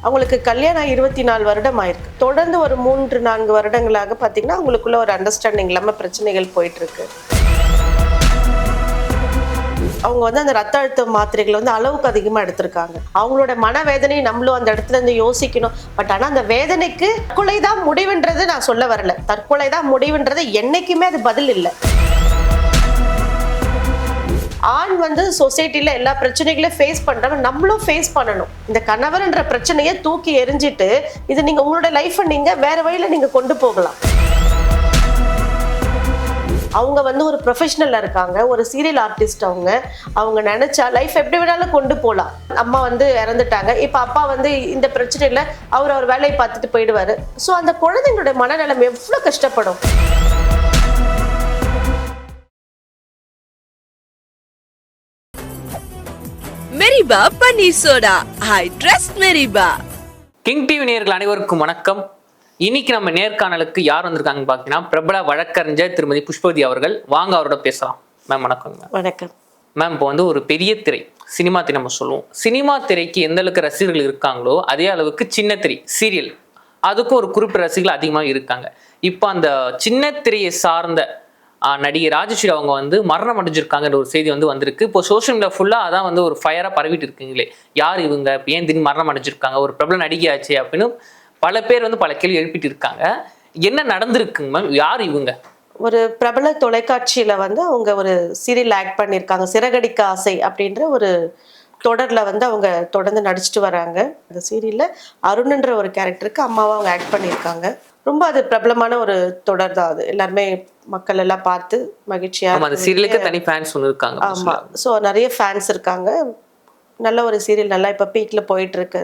அவங்களுக்கு கல்யாணம் 24 வருடம் ஆயிருக்கு. தொடர்ந்து ஒரு 3-4 வருடங்களாக பார்த்தீங்கன்னா அவங்களுக்குள்ள ஒரு அண்டர்ஸ்டாண்டிங் இல்லாமல் பிரச்சனைகள் போயிட்டு இருக்கு. அவங்க வந்து அந்த ரத்த அழுத்த மாத்திரைகள் வந்து அளவுக்கு அதிகமாக எடுத்திருக்காங்க. அவங்களோட மனவேதனை நம்மளும் அந்த இடத்துல இருந்து யோசிக்கணும். பட் ஆனால் அந்த வேதனைக்கு தற்கொலை தான் முடிவுன்றது நான் சொல்ல வரல. தற்கொலை தான் முடிவுன்றது என்னைக்குமே அது பதில் இல்லை. ஆண் வந்து சொசைட்டில எல்லா பிரச்சனைகளையும் ஃபேஸ் பண்றவங்க நம்மளும் ஃபேஸ் பண்ணணும். இந்த கணவர்ன்ற பிரச்சனையை தூக்கி எறிஞ்சிட்டு இது நீங்க உங்களோட லைஃபை நீங்க வேற வழியில நீங்க கொண்டு போகலாம். அவங்க வந்து ஒரு ப்ரொஃபஷனல்ல இருக்காங்க, ஒரு சீரியல் ஆர்டிஸ்ட். அவங்க நினைச்சா லைஃப் எப்படி வேணாலும் கொண்டு போகலாம். அம்மா வந்து இறந்துட்டாங்க, இப்ப அப்பா வந்து இந்த பிரச்சனையில அவர் வேலையை பார்த்துட்டு போயிடுவாரு. ஸோ அந்த குழந்தைங்களோட மனநலம் எவ்வளவு கஷ்டப்படும். Meriba paneer soda, I trust Meriba. King TV நேயர்கள் அனைவருக்கும் வணக்கம். இன்னைக்கு நம்ம நேர்காணலுக்கு யார் வந்திருக்காங்க பாத்தீங்கன்னா, பிரபல வழக்கறிஞர் திருமதி புஷ்பவதி அவர்கள். வாங்க அவரோட பேசலாம். மேம் வணக்கம். வணக்கம் மேம். இப்போ வந்து ஒரு பெரிய திரை, சினிமா திரை நம்ம சொல்லுவோம். சினிமா திரைக்கு எந்த அளவுக்கு ரசிகர்கள் இருக்காங்களோ அதே அளவுக்கு சின்ன திரை சீரியல் அதுக்கும் ஒரு குறிப்பிட்ட ரசிகர்கள் அதிகமாக இருக்காங்க. இப்போ அந்த சின்ன திரையை சார்ந்த நடிகை ராஜஸ்ரீ அவங்க வந்து மரணம் அடைஞ்சிருக்காங்கன்ற ஒரு செய்தி வந்து வந்திருக்கு. இப்போ சோஷியல் மீடியா ஃபுல்லா அதான் வந்து ஒரு ஃபயரா பரவிட்டு இருக்குங்களே. யார் இவங்க, ஏன் திடீர்னு மரணம் அடைஞ்சிருக்காங்க, ஒரு பிரபல நடிகை ஆச்சு அப்படின்னு பல பேர் வந்து பல கேள்வி எழுப்பிட்டு இருக்காங்க. என்ன நடந்திருக்குங்க மேம்? யார் இவங்க? ஒரு பிரபல தொலைக்காட்சியில வந்து அவங்க ஒரு சீரியல் ஆக்ட் பண்ணியிருக்காங்க. சிறகடிக்க ஆசை அப்படின்ற ஒரு தொடர்ல வந்து அவங்க தொடர்ந்து நடிச்சுட்டு வராங்க. அந்த சீரியல்ல அருண்ன்ற ஒரு கேரக்டருக்கு அம்மாவா அவங்க ஆக்ட் பண்ணியிருக்காங்க. ரொம்ப அது பிரபலமான ஒரு தொடர் தான். அது எல்லாருமே மக்கள் எல்லாம் பார்த்து மகிழ்ச்சியா. அந்த சீரியலுக்கு தனி ஃபேன்ஸ் இருக்காங்க. ஆமா, ஸோ நிறைய ஃபேன்ஸ் இருக்காங்க. நல்ல ஒரு சீரியல், நல்லா இப்போ பீக்ல போயிட்டு இருக்கு.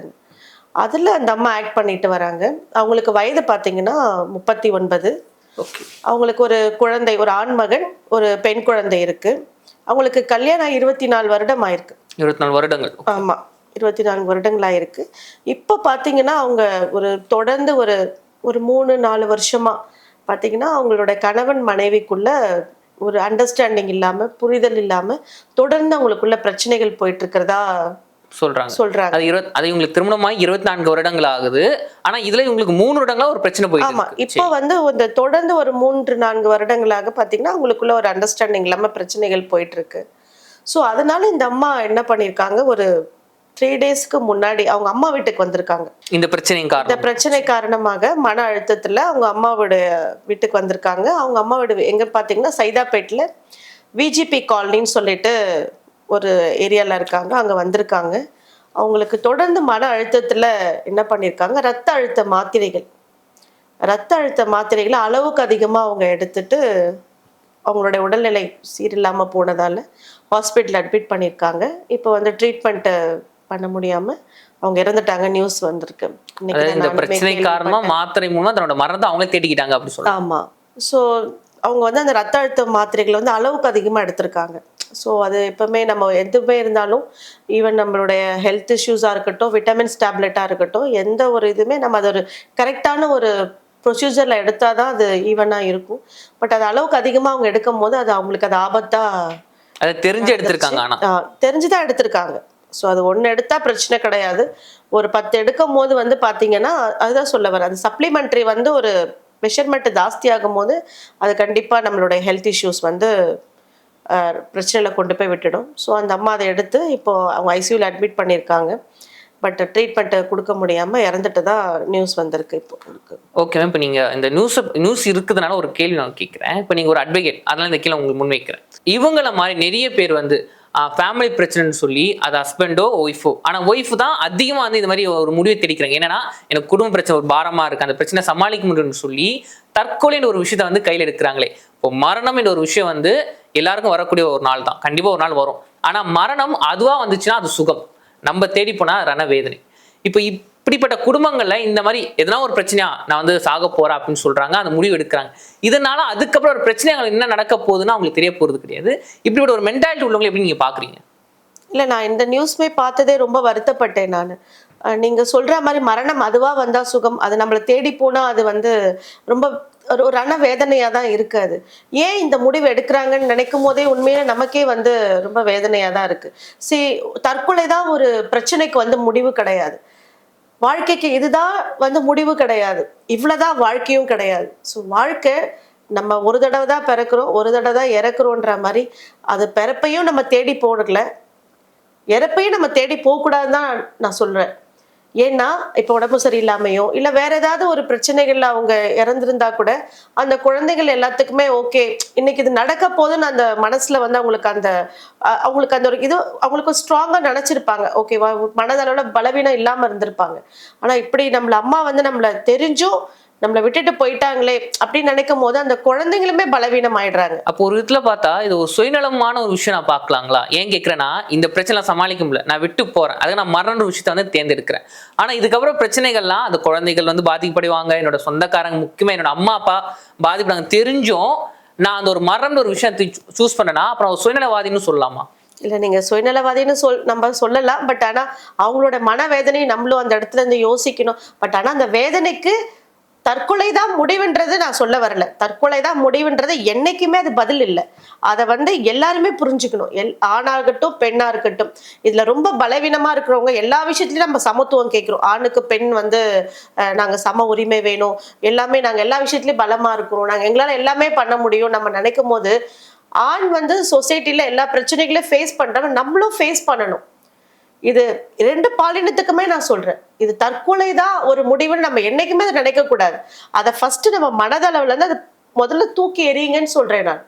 அதுல அந்த அம்மா ஆக்ட் பண்ணிட்டு வராங்க. அவங்களுக்கு வயது பார்த்தீங்கன்னா 39. அவங்களுக்கு ஒரு குழந்தை, ஒரு ஆண் மகன், ஒரு பெண் குழந்தை இருக்கு. அவங்களுக்கு கல்யாணம் 24 வருடம் ஆயிருக்கு. 24 வருடங்கள். ஆமா, 24 வருடங்கள் ஆயிருக்கு. இப்போ பார்த்தீங்கன்னா அவங்க ஒரு தொடர்ந்து ஒரு 3-4 வருஷமா பார்த்தீங்கன்னா அவங்களோட கணவன் மனைவிக்குள்ள ஒரு அண்டர்ஸ்டாண்டிங் இல்லாம, புரிதல் இல்லாம தொடர்ந்து அவங்களுக்குள்ள பிரச்சனைகள் போயிட்டு இருக்கிறதா சொல்றாங்க. அது இவங்களுக்கு திருமணமாகி 24 வருடங்கள் ஆகுது. ஆனா இதுல இவங்களுக்கு 3 வருடங்களா ஒரு பிரச்சனை போயிட்டு. ஆமா, இப்போ வந்து இந்த தொடர்ந்து ஒரு 3-4 வருடங்களாக பாத்தீங்கன்னா அவங்களுக்குள்ள ஒரு அண்டர்ஸ்டாண்டிங் இல்லாம பிரச்சனைகள் போயிட்டு இருக்கு. ஸோ அதனால இந்த அம்மா என்ன பண்ணிருக்காங்க, ஒரு 3 டேஸ்க்கு முன்னாடி அவங்க அம்மா வீட்டுக்கு வந்திருக்காங்க. இந்த பிரச்சனை காரணமாக மன அழுத்தத்துல அவங்க அம்மாவோட வீட்டுக்கு வந்திருக்காங்க. அவங்க அம்மா வீடு எங்க பாத்தீங்கன்னா சைதாப்பேட்ல விஜிபி காலனின்னு சொல்லிட்டு ஒரு ஏரியால இருக்காங்க. அங்க வந்திருக்காங்க. அவங்களுக்கு தொடர்ந்து மன அழுத்தத்துல என்ன பண்ணிருக்காங்க, ரத்த அழுத்த மாத்திரைகளை அளவுக்கு அதிகமா அவங்க எடுத்துட்டு அவங்களுடைய உடல்நிலை சீரில்லாம போனதால ஹாஸ்பிட்டல் அட்மிட் பண்ணியிருக்காங்க. இப்போ வந்து ட்ரீட்மெண்ட் பண்ண முடியாம அவங்க இறந்துட்டாங்க. நியூஸ் வந்திருக்கு. இந்த பிரச்சனை காரணமா மாத்திரை மூலமா தன்னோட மரணத்தை அவங்களே தேடிக்கிட்டாங்க அப்படி சொல்றாங்க. ஆமா, ஸோ அவங்க வந்து அந்த ரத்த அழுத்த மாத்திரைகளை வந்து அளவுக்கு அதிகமா எடுத்திருக்காங்க. ஸோ அது எப்பவுமே நம்ம எதுவுமே இருந்தாலும், ஈவன் நம்மளுடைய ஹெல்த் இஷ்யூஸாக இருக்கட்டும், விட்டமின்ஸ் டேப்லெட்டாக இருக்கட்டும், எந்த ஒரு இதுவுமே நம்ம அது ஒரு கரெக்டான ஒரு ப்ரொசீஜரில் எடுத்தால் தான் அது ஈவனாக இருக்கும். பட் அது அளவுக்கு அதிகமாக அவங்க எடுக்கும் போது அது அவங்களுக்கு அது ஆபத்தாக தெரிஞ்சுதான் எடுத்திருக்காங்க. ஸோ அது ஒன்று எடுத்தால் பிரச்சனை கிடையாது. ஒரு 10 எடுக்கும் போது வந்து பார்த்தீங்கன்னா அதுதான் சொல்ல வர, அது சப்ளிமெண்ட்ரி வந்து ஒரு மெஷர்மெண்ட் ஜாஸ்தி ஆகும் போது அது கண்டிப்பாக நம்மளுடைய ஹெல்த் இஷ்யூஸ் வந்து பிரச்சனையில கொண்டு போய் விட்டுடும். ஸோ அந்த அம்மா அதை எடுத்து இப்போ அவங்க ஐசியூவில் அட்மிட் பண்ணியிருக்காங்க. பட் ட்ரீட்மெண்ட்டை கொடுக்க முடியாமல் இறந்துட்டு தான் நியூஸ் வந்திருக்கு இப்போ. Okay ma'am. இப்போ நீங்கள் இந்த நியூஸ் இருக்குதுனால ஒரு கேள்வி நான் கேட்குறேன். இப்போ நீங்கள் ஒரு அட்வொகேட், அதனால இந்த கேள்வி உங்களுக்கு முன்வைக்கிறேன். இவங்கள மாதிரி நிறைய பேர் வந்து ஃபேமிலி பிரச்சனைன்னு சொல்லி அது ஹஸ்பண்டோ ஒய்ஃபோ, ஆனால் ஒய்ஃபு தான் அதிகமாக வந்து இந்த மாதிரி ஒரு முடிவை தெரிவிக்கிறாங்க. என்னன்னா எனக்கு குடும்ப பிரச்சனை ஒரு பாரமாக இருக்குது, அந்த பிரச்சனை சமாளிக்க முடியும்னு சொல்லி தற்கொலைன்ற ஒரு விஷயத்த வந்து கையில் எடுக்கிறாங்களே. இப்போ மரணம் என்ற ஒரு விஷயம் வந்து எல்லாருக்கும் வரக்கூடிய ஒரு நாள் தான், கண்டிப்பாக ஒரு நாள் வரும். ஆனால் மரணம் அதுவாக வந்துச்சுன்னா அது சுகம், நம்ம தேடி போனால் ரண வேதனை. இப்போ இப்படிப்பட்ட குடும்பங்கள்ல இந்த மாதிரி எதனா ஒரு பிரச்சனையா நான் வந்து சாக போறேன் அப்படின்னு சொல்றாங்க, அந்த முடிவு எடுக்கிறாங்க. இதனால அதுக்கப்புறம் ஒரு பிரச்சனைகள் என்ன நடக்க போகுதுன்னு அவங்களுக்கு தெரிய போறது கிடையாது. இப்படிப்பட்ட ஒரு மென்டாலிட்டி உள்ளவங்களை எப்படி நீங்க பாக்குறீங்க? இல்லை, நான் இந்த நியூஸ்மே பார்த்ததே ரொம்ப வருத்தப்பட்டேன். நான் நீங்கள் சொல்கிற மாதிரி மரணம் அதுவாக வந்தால் சுகம், அது நம்மளை தேடி போனால் அது வந்து ரொம்ப ஒரு ரண வேதனையாக தான் இருக்காது. ஏன் இந்த முடிவு எடுக்கிறாங்கன்னு நினைக்கும் போதே உண்மையிலே நமக்கே வந்து ரொம்ப வேதனையாக தான் இருக்குது. தற்கொலை தான் ஒரு பிரச்சனைக்கு வந்து முடிவு கிடையாது. வாழ்க்கைக்கு இதுதான் வந்து முடிவு கிடையாது, இவ்வளவுதான் வாழ்க்கையும் கிடையாது. ஸோ வாழ்க்கை நம்ம ஒரு தடவை தான் பிறக்கிறோம், ஒரு தடவை தான் இறக்குறோன்ற மாதிரி அது பிறப்பையும் நம்ம தேடி போடல, இறப்பையும் நம்ம தேடி போகக்கூடாதுன்னு தான் நான் சொல்றேன். ஏன்னா இப்போ உடம்பு சரியில்லாமையோ இல்லை வேற ஏதாவது ஒரு பிரச்சனைகள்ல அவங்க இறந்திருந்தா கூட அந்த குழந்தைகள் எல்லாத்துக்குமே ஓகே இன்னைக்கு இது நடக்க போதுன்னு அந்த மனசுல வந்து அவங்களுக்கு அந்த ஒரு இது அவங்களுக்கு ஸ்ட்ராங்கா நினைச்சிருப்பாங்க. ஓகேவா, மனதளவுல பலவீனம் இல்லாம இருந்திருப்பாங்க. ஆனா இப்படி நம்மள அம்மா வந்து நம்மள தெரிஞ்சும் நம்மளை விட்டுட்டு போயிட்டாங்களே அப்படின்னு நினைக்கும் போது அந்த குழந்தைங்களுமே பலவீனம் ஆயிடுறாங்க. அப்போ ஒரு விதத்துல பார்த்தா இது ஒரு சுயநலமான ஒரு விஷயம் நான் பார்க்கலாங்களா? ஏன் கேட்கிறேன்னா, இந்த பிரச்சனை சமாளிக்க முடியல, நான் விட்டு போறேன், அதுக்கு நான் மரண விஷயத்த வந்து தேர்ந்தெடுக்கிறேன். ஆனா இதுக்கப்புறம் பிரச்சனைகள்லாம் அந்த குழந்தைகள் வந்து பாதிக்கப்படுவாங்க, என்னோட சொந்தக்காரங்க முக்கியமா என்னோட அம்மா அப்பா பாதிப்படுவாங்க தெரிஞ்சும் நான் அந்த ஒரு மரண ஒரு விஷயத்தை சூஸ் பண்ணேன்னா அப்புறம் சுயநலவாதின்னு சொல்லலாமா? இல்ல, நீங்க சுயநலவாதின்னு நம்ம சொல்லலாம். பட் ஆனா அவங்களோட மனவேதனையை நம்மளும் அந்த இடத்துல இருந்து யோசிக்கணும். பட் ஆனா அந்த வேதனைக்கு தற்கொலை தான் முடிவுன்றது நான் சொல்ல வரல. தற்கொலை தான் முடிவுன்றது என்னைக்குமே அது பதில் இல்லை. அதை வந்து எல்லாருமே புரிஞ்சுக்கணும். ஆணாகட்டும் பெண்ணா இருக்கட்டும். இதுல ரொம்ப பலவீனமா இருக்கிறவங்க எல்லா விஷயத்துலயும் நம்ம சமத்துவம் கேட்கிறோம். ஆணுக்கு பெண் வந்து நாங்க சம உரிமை வேணும், எல்லாமே நாங்க எல்லா விஷயத்துலயும் பலமா இருக்கிறோம், நாங்க எங்களால எல்லாமே பண்ண முடியும் நம்ம நினைக்கும் போது ஆண் வந்து சொசைட்டில எல்லா பிரச்சனைகளையும் ஃபேஸ் பண்றவங்க நம்மளும் ஃபேஸ் பண்ணணும். இது ரெண்டு பாலினத்துக்குமே நான் சொல்றேன், இது தற்கொலை தான் ஒரு முடிவுன்னு நம்ம என்னைக்குமே அதை நினைக்க கூடாது. அதை ஃபர்ஸ்ட் நம்ம மனதளவுல இருந்து அதை முதல்ல தூக்கி எறியுங்கன்னு சொல்றேன் நான்.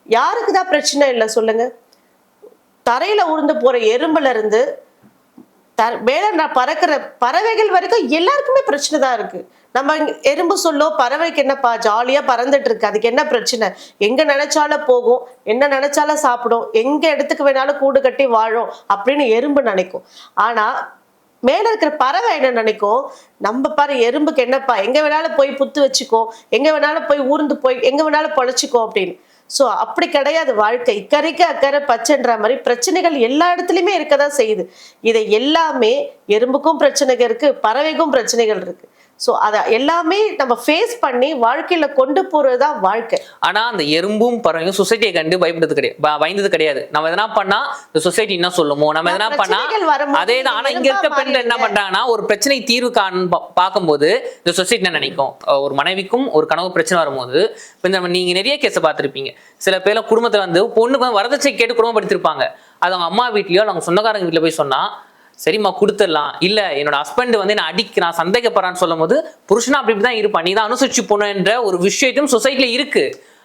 யாருக்குதான் பிரச்சனை இல்லை சொல்லுங்க? தரையில உருண்டு போற எறும்புல இருந்து மேல நான் பறக்கிற பறவைகள் வரைக்கும் எல்லாருக்குமே பிரச்சனை தான் இருக்கு. நம்ம எறும்பு சொல்லோ பறவைக்கு என்னப்பா ஜாலியா பறந்துட்டு இருக்கு, அதுக்கு என்ன பிரச்சனை, எங்க நினைச்சாலும் போகும், என்ன நினைச்சாலும் சாப்பிடும், எங்க இடத்துக்கு வேணாலும் கூடு கட்டி வாழும் அப்படின்னு எறும்பு நினைக்கும். ஆனா மேல இருக்கிற பறவை என்ன நினைக்கும், நம்ம பாரு எறும்புக்கு என்னப்பா, எங்க வேணாலும் போய் புத்து வச்சுக்கோ, எங்க வேணாலும் போய் ஊர்ந்து போய் எங்க வேணாலும் பொழைச்சிக்கோ அப்படின்னு. ஸோ அப்படி கிடையாது வாழ்க்கை. இக்கரைக்கு அக்கறை பச்சைன்ற மாதிரி பிரச்சனைகள் எல்லா இடத்துலையுமே இருக்கதான் செய்யுது. இதை எல்லாமே எறும்புக்கும் பிரச்சனைகள் இருக்கு, பறவைக்கும் பிரச்சனைகள் இருக்கு. ஸோ அதை எல்லாமே நம்ம ஃபேஸ் பண்ணி வாழ்க்கையில கொண்டு போறதுதான் வாழ்க்கை. ஆனா அந்த எறும்பும் பறவையும் சொசைட்டியை கண்டு பயப்படுறது கிடையாது, பயந்தது கிடையாது. நம்ம எதனா பண்ணா இந்த சொசைட்டி என்ன சொல்லுமோ, நம்ம எதனா பண்ணா அதே தான். ஆனா இங்க இருக்க பெண்கள் என்ன பண்றாங்கன்னா, ஒரு பிரச்சனை தீர்வு பார்க்கும்போது இந்த சொசைட்டி என்ன நினைக்கும், ஒரு மனைவிக்கும் ஒரு கனவு பிரச்சனை வரும்போது நீங்க நிறைய கேஸை பார்த்திருப்பீங்க. சில பேர்ல குடும்பத்துல வந்து பொண்ணுக்கு வந்து வரதட்சணை கேட்டு குடும்பப்படுத்திருப்பாங்க. அது அவங்க அம்மா வீட்லயோ அவங்க சொந்தக்காரங்க வீட்டுல போய் சொன்னா சரிம்மா கொடுத்துடலாம், இல்ல என்னோட ஹஸ்பண்ட் வந்து என்ன அடிக்கிறான் சந்தேகப்படுறான்னு சொல்லும் போது புருஷனா அப்படி இப்படிதான் இருப்பான், நீ தான் அனுசரிச்சு போனன்ற ஒரு விஷயத்தையும் சொசைட்டில இருக்கு.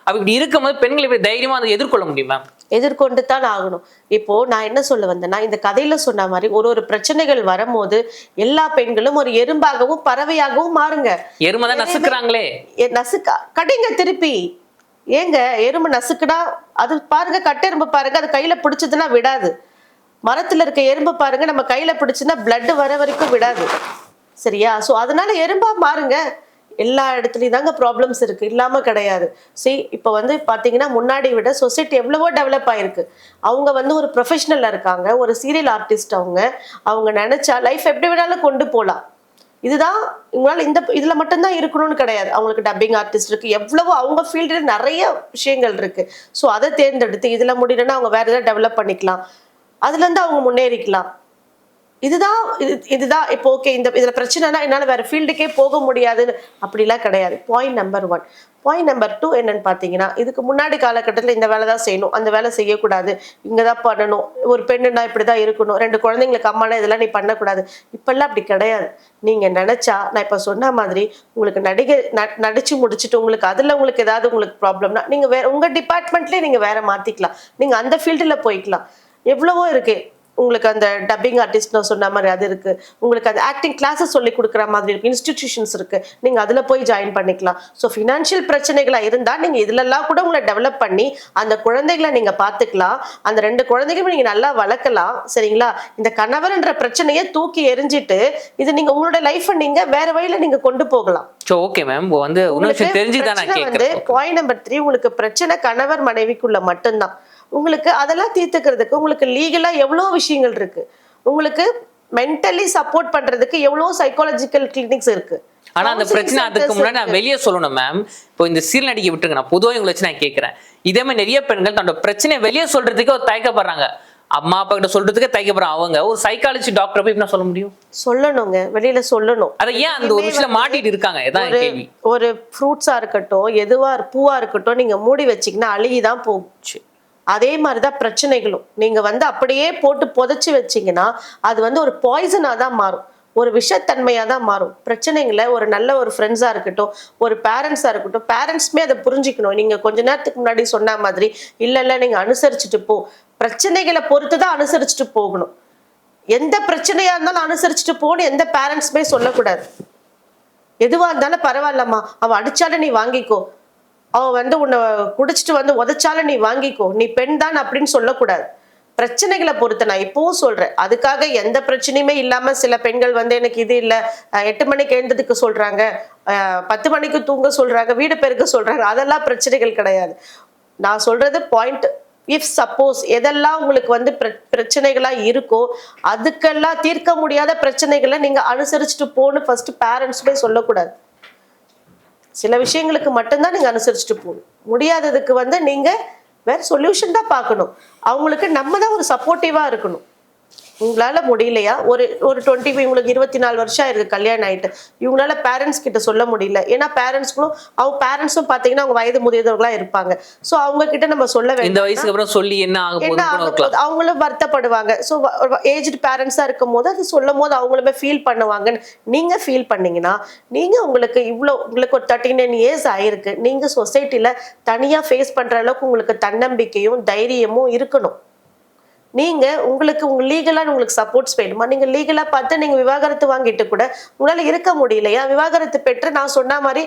அப்படி இருக்கும்போது பெண்கள் இப்படி தைரியமா அதை எதிர்கொள்ள முடியுமா? எதிர்கொண்டு தான் ஆகணும். இப்போ நான் என்ன சொல்ல வந்தேன்னா, இந்த கதையில சொன்ன மாதிரி ஒரு பிரச்சனைகள் வரும்போது எல்லா பெண்களும் ஒரு எறும்பாகவும் பறவையாகவும் மாறுங்க. எறும்பதான் நசுக்குறாங்களே, கடிங்க திருப்பி. ஏங்க எறும்பு நசுக்குனா அது பாருங்க, கட்டெரும்பு பாருங்க, அது கையில பிடிச்சதுன்னா விடாது. மரத்துல இருக்க எறும்பு பாருங்க, நம்ம கையில பிடிச்சுன்னா பிளட் வர வரைக்கும் விடாது. சரியா? ஸோ அதனால எறும்பா மாறுங்க. எல்லா இடத்துலயும் தாங்க ப்ராப்ளம்ஸ் இருக்கு, இல்லாம கிடையாது. சரி, இப்போ வந்து பாத்தீங்கன்னா முன்னாடி விட சொசைட்டி எவ்வளவோ டெவலப் ஆயிருக்கு. அவங்க வந்து ஒரு ப்ரொஃபஷனல்ல இருக்காங்க, ஒரு சீரியல் ஆர்டிஸ்ட். அவங்க நினைச்சா லைஃப் எப்படி வேணாலும் கொண்டு போகலாம். இதுதான் உங்களால இதுல மட்டும்தான் இருக்கணும்னு கிடையாது. அவங்களுக்கு டப்பிங் ஆர்டிஸ்ட் இருக்கு, எவ்வளவோ அவங்க ஃபீல்டுல நிறைய விஷயங்கள் இருக்கு. ஸோ அதை தேர்ந்தெடுத்து இதுல முடியலன்னா அவங்க வேற ஏதாவது டெவலப் பண்ணிக்கலாம், அதுல இருந்து அவங்க முன்னேறிக்கலாம். இதுதான் இப்போ ஓகே, இதுல பிரச்சனைனா என்னால வேற ஃபீல்டுக்கே போக முடியாதுன்னு அப்படிலாம் கிடையாது. Point number 1. பாயிண்ட் நம்பர் 2 என்னன்னு பாத்தீங்கன்னா, இதுக்கு முன்னாடி காலகட்டத்தில் இந்த வேலை தான் செய்யணும், அந்த வேலை செய்யக்கூடாது, இங்கதான் பண்ணணும், ஒரு பெண்ணுன்னா இப்படிதான் இருக்கணும், 2 குழந்தைங்களுக்கு அம்மானா இதெல்லாம் நீ பண்ணக்கூடாது. இப்பெல்லாம் அப்படி கிடையாது. நீங்க நினைச்சா நான் இப்ப சொன்ன மாதிரி உங்களுக்கு நடிச்சு முடிச்சுட்டு உங்களுக்கு ஏதாவது உங்களுக்கு ப்ராப்ளம்னா நீங்க வேற உங்க டிபார்ட்மெண்ட்லயே நீங்க வேற மாத்திக்கலாம், நீங்க அந்த ஃபீல்டுல போய்க்கலாம். எவ்வளவோ இருக்கு. உங்களுக்கு அந்த டப்பிங் ஆர்டிஸ்ட் நான் சொன்ன மாதிரி அது இருக்கு, உங்களுக்கு அந்த ஆக்டிங் கிளாஸஸ் சொல்லி கொடுக்குற மாதிரி இருக்கு, இன்ஸ்டிடியூஷன்ஸ் இருக்கு, நீங்க அதுல போய் ஜாயின் பண்ணிக்கலாம். ஸோ ஃபினான்ஷியல் பிரச்சனைகளா இருந்தா நீங்க இதுலலாம் கூட உங்களை டெவலப் பண்ணி அந்த குழந்தைகளை நீங்க பாத்துக்கலாம், அந்த 2 குழந்தைகளும் நீங்க நல்லா வளர்க்கலாம். சரிங்களா? இந்த கணவர்ன்ற பிரச்சனையை தூக்கி எரிஞ்சிட்டு இது நீங்க உங்களோட லைஃப் நீங்க வேற வழியில நீங்க கொண்டு போகலாம். ஓகே மேம், வந்து பாயிண்ட் நம்பர் 3, உங்களுக்கு பிரச்சனை கணவர் மனைவிக்குள்ள மட்டும்தான். உங்களுக்கு அதெல்லாம் தீர்த்துக்கிறதுக்கு உங்களுக்கு லீகலா எவ்வளோ விஷயங்கள் இருக்கு, உங்களுக்கு மென்டலி சப்போர்ட் பண்றதுக்கு எவ்வளோ சைக்காலஜிக்கல் கிளினிக்ஸ் இருக்கு. ஆனா அந்த பிரச்சனை அதுக்கு முன்னாடி நான் வெளியே சொல்லணும் மேம். இப்போ இந்த சீரியல் நடிக்க விட்டுருங்க, நான் பொதுவாக உங்களை வச்சு நான் கேட்கிறேன், இதே மாதிரி நிறைய பெண்கள் தன்னோட பிரச்சனையை வெளியே சொல்றதுக்கு ஒரு தயக்கப்படுறாங்க. அம்மா அப்பா கிட்ட சொல்றதுக்கே தயக்கப்படுறான் அவங்க. ஒரு சைக்காலஜி டாக்டர் போய் என்ன சொல்ல முடியும்? சொல்லணுங்க, வெளியில சொல்லணும். அதை ஏன் அந்த ஒரு விஷயம் மாட்டிட்டு இருக்காங்க? இதான் கேள்வி. ஒரு ஃப்ரூட்ஸா இருக்கட்டும், எதுவா பூவா இருக்கட்டும், நீங்க மூடி வச்சீங்கன்னா அழுகிதான் போச்சு. அதே மாதிரிதான் பிரச்சனைகளும். நீங்க வந்து அப்படியே போட்டு புதைச்சு வச்சீங்கன்னா அது வந்து ஒரு பாய்சனா தான் மாறும், ஒரு விஷத்தன்மையா தான் மாறும். பிரச்சனைகளை ஒரு நல்ல ஒரு ஃப்ரெண்ட்ஸா இருக்கட்டும், ஒரு பேரண்ட்ஸா இருக்கட்டும், பேரண்ட்ஸுமே அதை புரிஞ்சுக்கணும். நீங்க கொஞ்ச நேரத்துக்கு முன்னாடி சொன்ன மாதிரி இல்ல நீங்க அனுசரிச்சுட்டு போ, பிரச்சனைகளை பொறுத்துதான் அனுசரிச்சுட்டு போகணும். எந்த பிரச்சனையா இருந்தாலும் அனுசரிச்சுட்டு போன்னு எந்த பேரண்ட்ஸுமே சொல்லக்கூடாது. எதுவா இருந்தாலும் பரவாயில்லம்மா, அவ அடிச்சாலும் நீ வாங்கிக்கோ, அவ வந்து உன்னை குடிச்சிட்டு வந்து உதைச்சாலும் நீ வாங்கிக்கோ, நீ பெண் தான் அப்படின்னு சொல்லக்கூடாது. பிரச்சனைகளை பொறுத்து நான் இப்பவும் சொல்றேன். அதுக்காக எந்த பிரச்சனையுமே இல்லாம சில பெண்கள் வந்து எனக்கு இது இல்ல 8 மணிக்கு எழுந்ததுக்கு சொல்றாங்க, 10 மணிக்கு தூங்க சொல்றாங்க, வீடு பெருக்க சொல்றாங்க, அதெல்லாம் பிரச்சனைகள் கிடையாது. நான் சொல்றது பாயிண்ட். இஃப் சப்போஸ் எதெல்லாம் உங்களுக்கு வந்து பிரச்சனைகளா இருக்கோ அதுக்கெல்லாம் தீர்க்க முடியாத பிரச்சனைகளை நீங்க அனுசரிச்சுட்டு போன்னு ஃபர்ஸ்ட் பேரண்ட்ஸுமே சொல்லக்கூடாது. சில விஷயங்களுக்கு மட்டும்தான் நீங்க அனுசரிச்சுட்டு போகணும். முடியாததுக்கு வந்து நீங்க வேற சொல்யூஷன் தான் பார்க்கணும். அவங்களுக்கு நம்ம தான் ஒரு சப்போர்ட்டிவா இருக்கணும். உங்களால முடியலையா, ஒரு 24 வருஷம் ஆயிருக்கு கல்யாணம் ஆயிட்டு, இவங்களால பேரண்ட்ஸ் கிட்ட சொல்ல முடியல. ஏன்னா பேரண்ட்ஸ்களும் அவங்க பேரண்ட்ஸும் பாத்தீங்கன்னா அவங்க வயது முதியவர்களா இருப்பாங்க. சோ அவங்க கிட்ட நம்ம சொல்ல வேண்டும். இந்த வயசுக்கு அப்புறம் சொல்லி என்ன ஆக போகுது, அவங்களும் வருத்தப்படுவாங்க. சோ ஏஜ்டு பேரண்ட்ஸா இருக்கும் போது அது சொல்லும் போது அவங்களுமே ஃபீல் பண்ணுவாங்கன்னு நீங்க ஃபீல் பண்ணீங்கன்னா, நீங்க உங்களுக்கு உங்களுக்கு ஒரு 39 இயர்ஸ் ஆயிருக்கு, நீங்க சொசைட்டில தனியா ஃபேஸ் பண்ற அளவுக்கு உங்களுக்கு தன்னம்பிக்கையும் தைரியமும் இருக்கணும். நீங்க உங்களுக்கு லீகலா உங்களுக்கு சப்போர்ட்ஸ் வேணுமா, நீங்க லீகலா பார்த்து நீங்க விவாகரத்து வாங்கிட்டு கூட உங்களால இருக்க முடியலையா, விவாகரத்து பெற்று நான் சொன்ன மாதிரி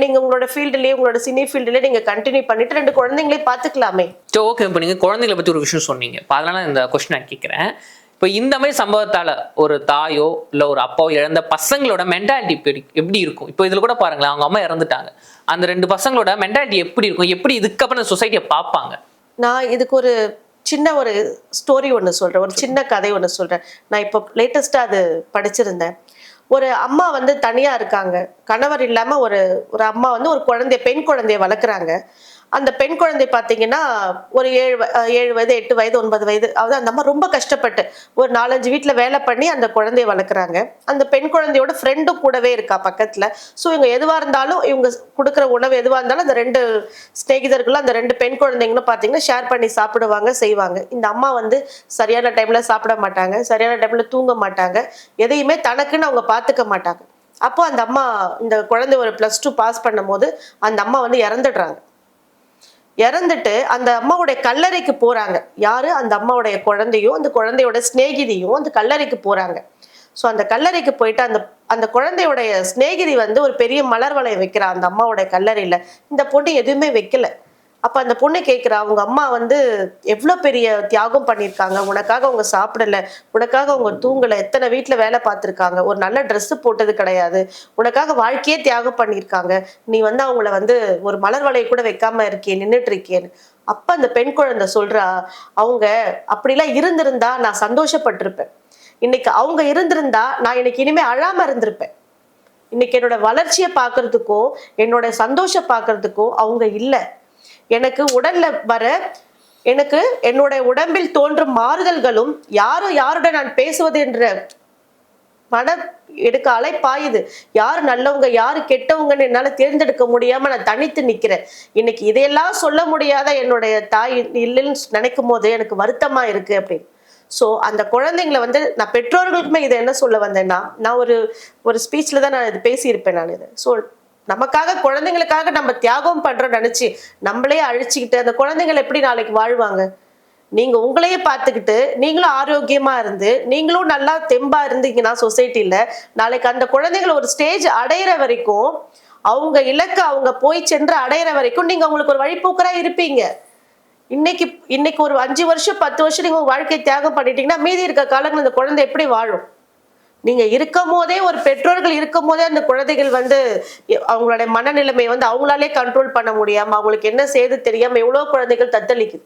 நீங்க உங்களோட ஃபீல்டுலயே உங்களோட சினி ஃபீல்டுலயே நீங்க கண்டினியூ பண்ணிட்டு 2 குழந்தைங்களையும் பாத்துக்கலாமே. ஓகே. இப்போ நீங்க குழந்தைகளை பத்தி ஒரு விஷயம் சொன்னீங்க, அதனால இந்த கொஸ்டின் நான் கேட்கிறேன். இப்போ இந்த மாதிரி சம்பவத்தால ஒரு தாயோ இல்ல ஒரு அப்பாவோ இழந்த பசங்களோட மென்டாலிட்டி எப்படி இருக்கும்? இப்போ இதுல கூட பாருங்களேன், அவங்க அம்மா இறந்துட்டாங்க, அந்த 2 பசங்களோட மென்டாலிட்டி எப்படி இருக்கும், எப்படி இதுக்கப்புறம் சொசைட்டியை பார்ப்பாங்க? நான் இதுக்கு ஒரு சின்ன ஒரு ஸ்டோரி ஒன்று சொல்றேன், ஒரு சின்ன கதை ஒன்று சொல்றேன். நான் இப்போ லேட்டஸ்டா அது படிச்சிருந்தேன். ஒரு அம்மா வந்து தனியா இருக்காங்க, கணவர் இல்லாம ஒரு அம்மா வந்து ஒரு பெண் குழந்தைய வளர்க்குறாங்க. அந்த பெண் குழந்தை பார்த்தீங்கன்னா ஒரு 7 வயது 8 வயது 9 வயது, அதாவது அந்த அம்மா ரொம்ப கஷ்டப்பட்டு ஒரு 4-5 வீட்டில் வேலை பண்ணி அந்த குழந்தைய வளர்க்குறாங்க. அந்த பெண் குழந்தையோட ஃப்ரெண்டும் கூடவே இருக்கா பக்கத்தில். ஸோ இவங்க எதுவாக இருந்தாலும், இவங்க கொடுக்குற உணவு எதுவாக இருந்தாலும் அந்த 2 ஸ்நேகிதர்களும் அந்த 2 பெண் குழந்தைங்களும் பார்த்தீங்கன்னா ஷேர் பண்ணி சாப்பிடுவாங்க, செய்வாங்க. இந்த அம்மா வந்து சரியான டைமில் சாப்பிட மாட்டாங்க, சரியான டைமில் தூங்க மாட்டாங்க, எதையுமே தனக்குன்னு அவங்க பார்த்துக்க மாட்டாங்க. அப்போ அந்த அம்மா, இந்த குழந்தை ஒரு +2 பாஸ் பண்ணும் போது அந்த அம்மா வந்து இறந்துடுறாங்க. இறந்துட்டு அந்த அம்மாவுடைய கல்லறைக்கு போறாங்க. யாரு? அந்த அம்மாவுடைய குழந்தையும் அந்த குழந்தையோட சிநேகிதியும் அந்த கல்லறைக்கு போறாங்க. ஸோ அந்த கல்லறைக்கு போயிட்டு அந்த குழந்தையோடைய சிநேகிதி வந்து ஒரு பெரிய மலர் வளையம் வைக்கிறா அந்த அம்மாவுடைய கல்லறையில. இந்த பொண்ணு எதுவுமே வைக்கல. அப்ப அந்த பொண்ணு கேட்கிறா, அவங்க அம்மா வந்து எவ்வளவு பெரிய தியாகம் பண்ணியிருக்காங்க, உனக்காக அவங்க சாப்பிடல, உனக்காக அவங்க தூங்கல, எத்தனை வீட்டுல வேலை பார்த்திருக்காங்க, ஒரு நல்ல ட்ரெஸ் போட்டது கிடையாது, உனக்காக வாழ்க்கையே தியாகம் பண்ணியிருக்காங்க, நீ வந்து அவங்கள வந்து ஒரு மலர் வளைய கூட வைக்காம இருக்கே, நின்றுட்டு இருக்கேன்னு. அப்ப அந்த பெண் குழந்தை சொல்றா, அவங்க அப்படிலாம் இருந்திருந்தா நான் சந்தோஷப்பட்டிருப்பேன், இன்னைக்கு அவங்க இருந்திருந்தா நான் இன்னைக்கு இனிமே அழாம இருந்திருப்பேன், இன்னைக்கு என்னோட வளர்ச்சியை பார்க்கறதுக்கோ என்னோட சந்தோஷம் பார்க்கறதுக்கோ அவங்க இல்லை, எனக்கு உடல்ல வர எனக்கு என்னோட உடம்பில் தோன்றும் மாறுதல்களும் யாருடன் நான் பேசுவது என்ற மன எனக்கு அலைப்பாயுது, யாரு நல்லவங்க யாரு கெட்டவங்கன்னு என்னால தேர்ந்தெடுக்க முடியாம நான் தனித்து நிக்கிறேன், இன்னைக்கு இதையெல்லாம் சொல்ல முடியாத என்னுடைய தாய் இல்லைன்னு நினைக்கும் போது எனக்கு வருத்தமா இருக்கு அப்படின்னு. ஸோ அந்த குழந்தைங்களை வந்து நான் பெற்றோர்களுக்குமே இதை என்ன சொல்ல வந்தேன்னா, நான் ஒரு ஸ்பீச்ல தான் நான் இது பேசியிருப்பேன். நான் இது நமக்காக குழந்தைங்களுக்காக நம்ம தியாகம் பண்றோம் நினைச்சு நம்மளே அழிச்சுக்கிட்டு அந்த குழந்தைகள் எப்படி நாளைக்கு வாழ்வாங்க? நீங்க உங்களையே பார்த்துக்கிட்டு நீங்களும் ஆரோக்கியமா இருந்து நீங்களும் நல்லா தெம்பா இருந்தீங்கன்னா சொசைட்டில நாளைக்கு அந்த குழந்தைகள் ஒரு ஸ்டேஜ் அடையிற வரைக்கும், அவங்க இலக்கு அவங்க போய் சென்று அடையிற வரைக்கும் நீங்க அவங்களுக்கு ஒரு வழிபோக்கரா இருப்பீங்க. இன்னைக்கு ஒரு 5 வருஷம் 10 வருஷம் நீங்க வாழ்க்கையை தியாகம் பண்ணிட்டீங்கன்னா மீதி இருக்க காலங்கள் அந்த குழந்தை எப்படி வாழும்? நீங்க இருக்கும் போதே, ஒரு பெற்றோர்கள் இருக்கும் போதே அந்த குழந்தைகள் வந்து அவங்களுடைய மனநிலைமை வந்து அவங்களாலே கண்ட்ரோல் பண்ண முடியாம அவங்களுக்கு என்ன செய்து தெரியாம எவ்வளவு குழந்தைகள் தத்தளிக்குது.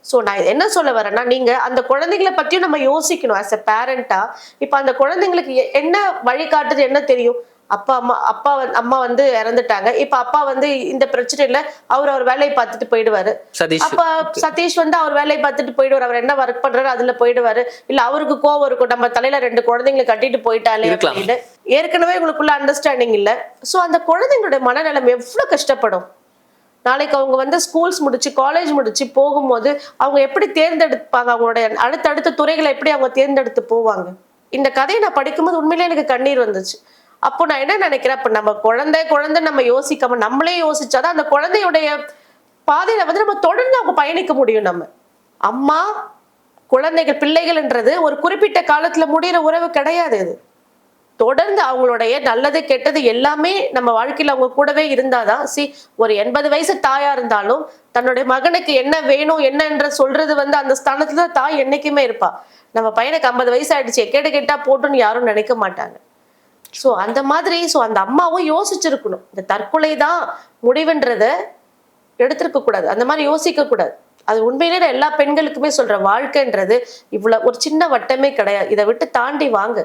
ஸோ நான் என்ன சொல்ல வரேன்னா, நீங்க அந்த குழந்தைகளை பத்தியும் நம்ம யோசிக்கணும் ஆஸ் எ பேரண்டா. இப்ப அந்த குழந்தைங்களுக்கு என்ன வழிகாட்டுது என்ன தெரியும்? அம்மா வந்து இறந்துட்டாங்க. இப்ப அப்பா வந்து இந்த பிரச்சனையில அவர் வேலையை பார்த்துட்டு போயிடுவாரு. சதீஷ். அப்ப சதீஷ் வந்து அவர் வேலையை பார்த்துட்டு போயிடுவாரு. அவர் என்ன ஒர்க் பண்றாரு அதுல போயிடுவாரு. இல்ல அவருக்கு கோவம் இருக்கும், நம்ம தலையில 2 குழந்தைங்களை கட்டிட்டு போயிட்டாலே அப்படின்னு. ஏற்கனவே உங்களுக்குள்ள அண்டர்ஸ்டாண்டிங் இல்ல. சோ அந்த குழந்தைங்களுடைய மனநலம் எவ்வளவு கஷ்டப்படும். நாளைக்கு அவங்க வந்து ஸ்கூல்ஸ் முடிச்சு காலேஜ் முடிச்சு போகும்போது அவங்க எப்படி தேர்ந்தெடுப்பாங்க, அவங்களுடைய அடுத்தடுத்த துறைகளை எப்படி அவங்க தேர்ந்தெடுத்து போவாங்க. இந்த கதையை நான் படிக்கும்போது உண்மையிலேயே எனக்கு கண்ணீர் வந்துச்சு. அப்போ நான் என்ன நினைக்கிறேன், அப்ப நம்ம குழந்தை நம்ம யோசிக்காம நம்மளே யோசிச்சாதான் அந்த குழந்தையுடைய பாதையில வந்து நம்ம தொடர்ந்து அவங்க பயணிக்க முடியும். நம்ம அம்மா குழந்தைகள் பிள்ளைகள்ன்றது ஒரு குறிப்பிட்ட காலத்துல முடிகிற உறவு கிடையாது. இது தொடர்ந்து அவங்களுடைய நல்லது கெட்டது எல்லாமே நம்ம வாழ்க்கையில அவங்க கூடவே இருந்தாதான். ஒரு 80 வயசு தாயா இருந்தாலும் தன்னுடைய மகனுக்கு என்ன வேணும் என்னன்ற சொல்றது வந்து அந்த ஸ்தானத்துல தாய் என்னைக்குமே இருப்பா. நம்ம பையனுக்கு 50 வயசு ஆயிடுச்சு கேட்டு கேட்டா போட்டுன்னு யாரும் நினைக்க மாட்டாங்க. சோ அந்த மாதிரி அந்த அம்மாவும் யோசிச்சிருக்கணும். இந்த தற்கொலை தான் முடிவுன்றத எடுத்திருக்க கூடாது, அந்த மாதிரி யோசிக்க கூடாது. அது உண்மையிலே நான் எல்லா பெண்களுக்குமே சொல்றேன், வாழ்க்கைன்றது இவ்வளவு ஒரு சின்ன வட்டமே கிடையாது. இதை விட்டு தாண்டி வாங்க.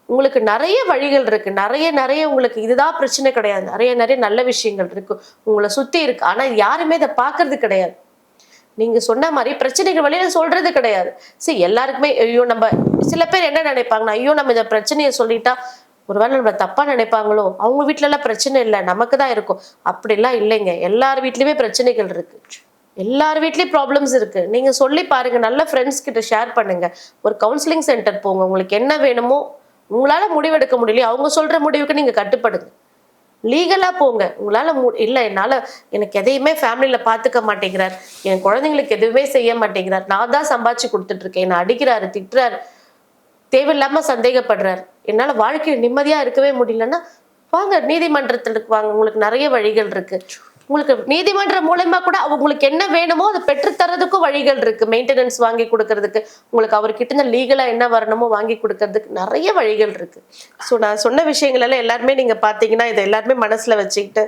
உங்களுக்கு நிறைய வழிகள் இருக்கு, நிறைய உங்களுக்கு இதுதான் பிரச்சனை கிடையாது. நிறைய நல்ல விஷயங்கள் இருக்கு உங்களை சுத்தி இருக்கு. ஆனா யாருமே இதை பாக்குறது கிடையாது. நீங்க சொன்ன மாதிரி பிரச்சனைகள் வழியில சொல்றது கிடையாது. எல்லாருக்குமே ஐயோ நம்ம சில பேர் என்ன நினைப்பாங்கன்னா, ஐயோ நம்ம இந்த பிரச்சனையை சொல்லிட்டா ஒருவேளை நம்ம தப்பா நினைப்பாங்களோ, அவங்க வீட்டுல எல்லாம் பிரச்சனை இல்லை நமக்கு தான் இருக்கும். அப்படிலாம் இல்லைங்க. எல்லார் வீட்லயுமே பிரச்சனைகள் இருக்கு, எல்லார் வீட்லயும் ப்ராப்ளம்ஸ் இருக்கு. நீங்க சொல்லி பாருங்க, நல்ல ஃப்ரெண்ட்ஸ் கிட்ட ஷேர் பண்ணுங்க, ஒரு கவுன்சிலிங் சென்டர் போங்க. உங்களுக்கு என்ன வேணுமோ உங்களால முடிவெடுக்க முடியலையே அவங்க சொல்ற முடிவுக்கு நீங்க கட்டுப்படுங்க. லீகலா போங்க. உங்களால இல்ல எனக்கு எதையுமே ஃபேமிலியில பாத்துக்க மாட்டேங்கிறார், என் குழந்தைங்களுக்கு எதுவுமே செய்ய மாட்டேங்கிறார், நான் தான் சம்பாதிச்சு கொடுத்துட்டு இருக்கேன், என்ன அடிக்கிறாரு திட்டுறாரு, தேவையில்லாம சந்தேகப்படுறாரு, என்னால வாழ்க்கையில் நிம்மதியா இருக்கவே முடியலன்னா வாங்க நீதிமன்றத்துக்கு வாங்க. உங்களுக்கு நிறைய வழிகள் இருக்கு. உங்களுக்கு நீதிமன்றம் மூலமா கூட உங்களுக்கு என்ன வேணுமோ அதை பெற்று தரதுக்கும் வழிகள் இருக்கு. மெயின்டெனன்ஸ் வாங்கி கொடுக்கறதுக்கு, உங்களுக்கு அவர்கிட்ட லீகலா என்ன வரணுமோ வாங்கி கொடுக்கறதுக்கு நிறைய வழிகள் இருக்கு. ஸோ நான் சொன்ன விஷயங்கள் எல்லாம் எல்லாருமே நீங்க பாத்தீங்கன்னா இதை எல்லாருமே மனசுல வச்சுக்கிட்டு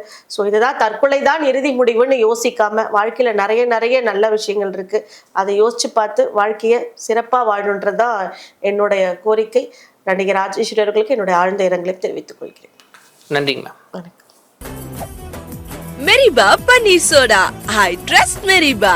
இதுதான் தற்கொலை தான் இறுதி முடிவுன்னு யோசிக்காம வாழ்க்கையில நிறைய நல்ல விஷயங்கள் இருக்கு, அதை யோசிச்சு பார்த்து வாழ்க்கையை சிறப்பா வாழணுன்றதுதான் என்னுடைய கோரிக்கை. நடிகர் ராஜேஸ்வரி அவர்களுக்கு என்னுடைய ஆழ்ந்த இரங்கலை தெரிவித்துக் கொள்கிறேன். நன்றிங்க மேம். வணக்கம். மெரிபா பன்னீர் சோடா. I trust மெரிபா.